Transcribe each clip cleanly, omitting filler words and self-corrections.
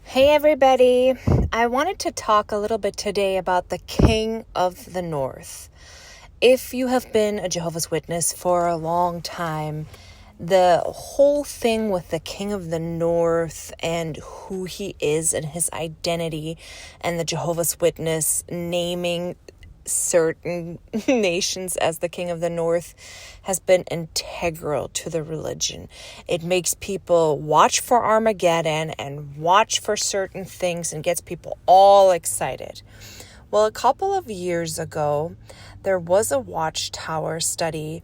Hey everybody, I wanted to talk a little bit today about the King of the North. If you have been a Jehovah's Witness for a long time, the whole thing with the King of the North and who he is and his identity and the Jehovah's Witness naming certain nations as the King of the North has been integral to the religion. It makes people watch for Armageddon and watch for certain things and gets people all excited. Well, a couple of years ago, there was a Watchtower study.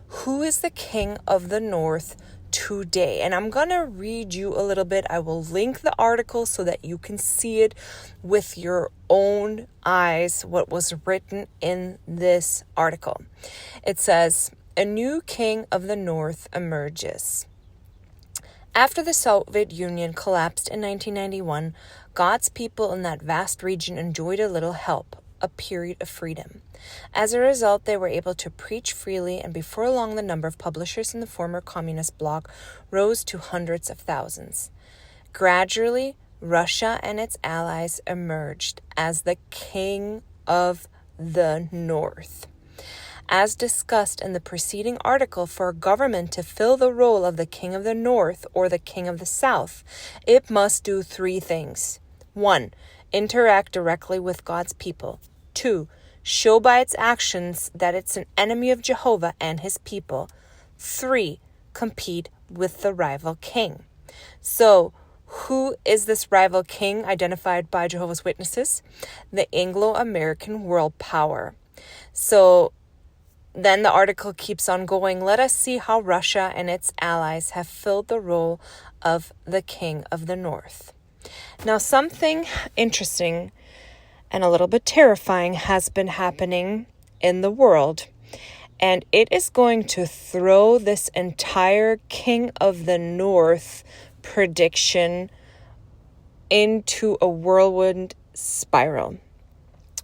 Who is the King of the North today? And I'm going to read you a little bit. I will link the article so that you can see it with your own eyes, what was written in this article. It says, a new King of the North emerges. After the Soviet Union collapsed in 1991, God's people in that vast region enjoyed a little help, a period of freedom. As a result, they were able to preach freely, and before long the number of publishers in the former communist bloc rose to hundreds of thousands. Gradually, Russia and its allies emerged as the King of the North. As discussed in the preceding article, for a government to fill the role of the King of the North or the King of the South, it must do three things. 1. Interact directly with God's people. 2. Show by its actions that it's an enemy of Jehovah and his people. 3. Compete with the rival king. So, who is this rival king identified by Jehovah's Witnesses? The Anglo-American world power. So, then the article keeps on going. Let us see how Russia and its allies have filled the role of the King of the North. Now, something interesting and a little bit terrifying has been happening in the world, and it is going to throw this entire King of the North prediction into a whirlwind spiral.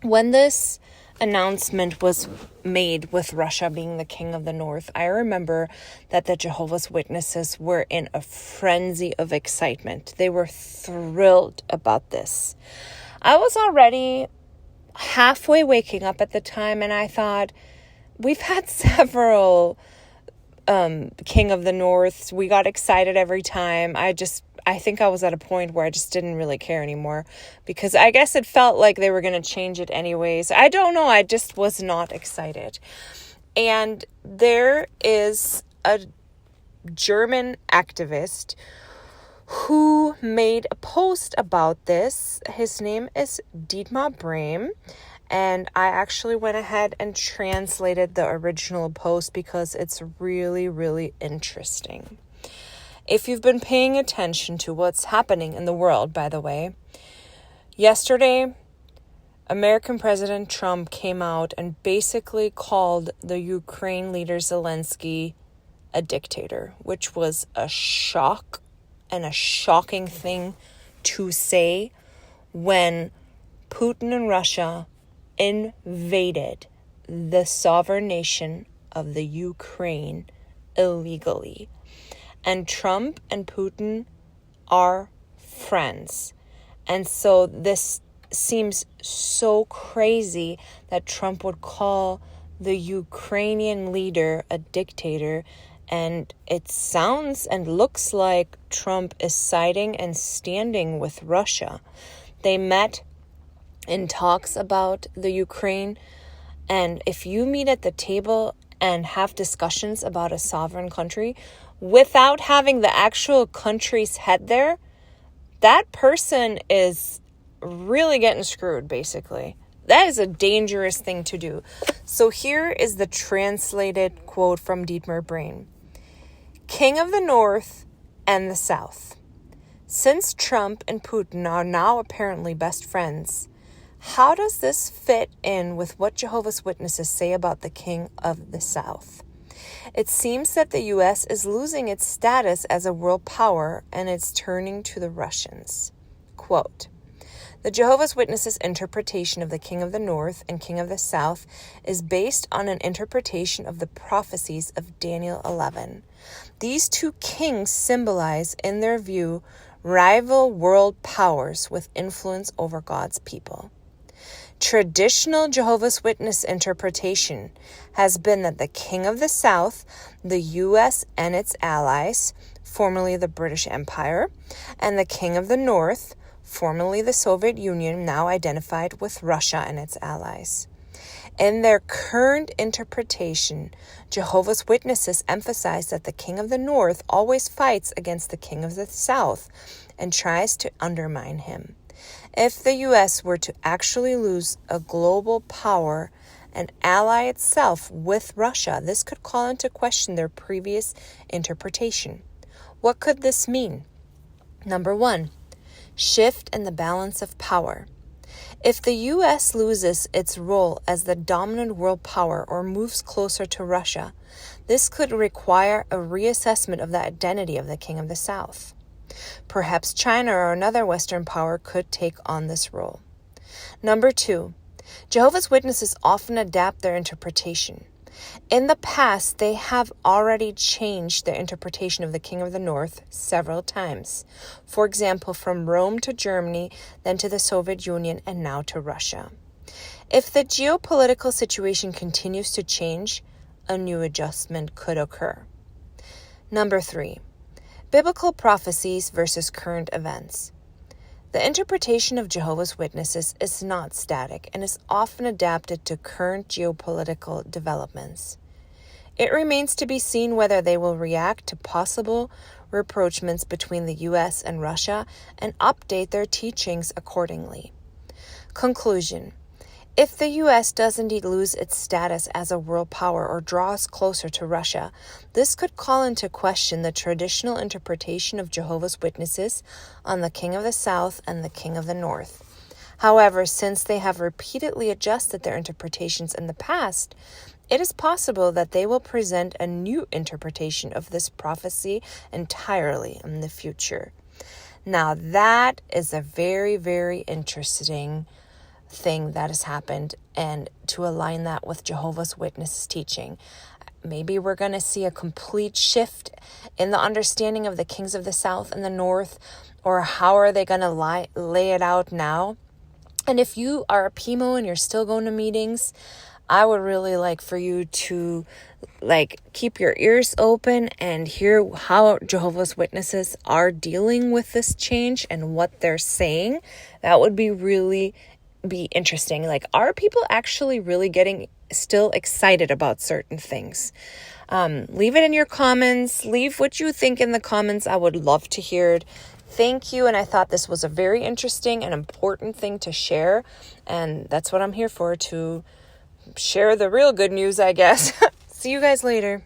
When this announcement was made with Russia being the King of the North, I remember that the Jehovah's Witnesses were in a frenzy of excitement. They were thrilled about this. I was already halfway waking up at the time, and I thought, we've had several King of the Norths. We got excited every time. I think I was at a point where I just didn't really care anymore, because I guess it felt like they were going to change it anyways. I don't know. I just was not excited. And there is a German activist who made a post about this. His name is Dietmar Brehm. And I actually went ahead and translated the original post because it's really, really interesting. If you've been paying attention to what's happening in the world, by the way, yesterday, American President Trump came out and basically called the Ukraine leader Zelensky a dictator, which was a shock and a shocking thing to say when Putin and Russia invaded the sovereign nation of the Ukraine illegally. And Trump and Putin are friends. And so this seems so crazy that Trump would call the Ukrainian leader a dictator. And it sounds and looks like Trump is siding and standing with Russia. They met in talks about the Ukraine. And if you meet at the table and have discussions about a sovereign country without having the actual country's head there, that person is really getting screwed, basically. That is a dangerous thing to do. So here is the translated quote from Dietmar Brehm. King of the North and the South. Since Trump and Putin are now apparently best friends, how does this fit in with what Jehovah's Witnesses say about the King of the South? It seems that the U.S. is losing its status as a world power and it's turning to the Russians. Quote, the Jehovah's Witnesses' interpretation of the King of the North and King of the South is based on an interpretation of the prophecies of Daniel 11. These two kings symbolize, in their view, rival world powers with influence over God's people. Traditional Jehovah's Witness interpretation has been that the King of the South, the U.S. and its allies, formerly the British Empire, and the King of the North, formerly the Soviet Union, now identified with Russia and its allies. In their current interpretation, Jehovah's Witnesses emphasize that the King of the North always fights against the King of the South and tries to undermine him. If the U.S. were to actually lose a global power and ally itself with Russia, this could call into question their previous interpretation. What could this mean? Number 1, shift in the balance of power. If the U.S. loses its role as the dominant world power or moves closer to Russia, this could require a reassessment of the identity of the King of the South. Perhaps China or another Western power could take on this role. Number 2, Jehovah's Witnesses often adapt their interpretation. In the past, they have already changed their interpretation of the King of the North several times. For example, from Rome to Germany, then to the Soviet Union, and now to Russia. If the geopolitical situation continues to change, a new adjustment could occur. Number 3, biblical prophecies versus current events. The interpretation of Jehovah's Witnesses is not static and is often adapted to current geopolitical developments. It remains to be seen whether they will react to possible rapprochements between the U.S. and Russia and update their teachings accordingly. Conclusion: if the U.S. does indeed lose its status as a world power or draws closer to Russia, this could call into question the traditional interpretation of Jehovah's Witnesses on the King of the South and the King of the North. However, since they have repeatedly adjusted their interpretations in the past, it is possible that they will present a new interpretation of this prophecy entirely in the future. Now, that is a very, very interesting thing that has happened, and to align that with Jehovah's Witnesses teaching. Maybe we're going to see a complete shift in the understanding of the kings of the South and the North, or how are they going to lay it out now. And if you are a PMO and you're still going to meetings, I would really like for you to keep your ears open and hear how Jehovah's Witnesses are dealing with this change and what they're saying. That would be interesting. Are people actually really getting still excited about certain things? Leave it in your comments. Leave what you think in the comments. I would love to hear it. Thank you. And I thought this was a very interesting and important thing to share. And that's what I'm here for, to share the real good news, I guess. See you guys later.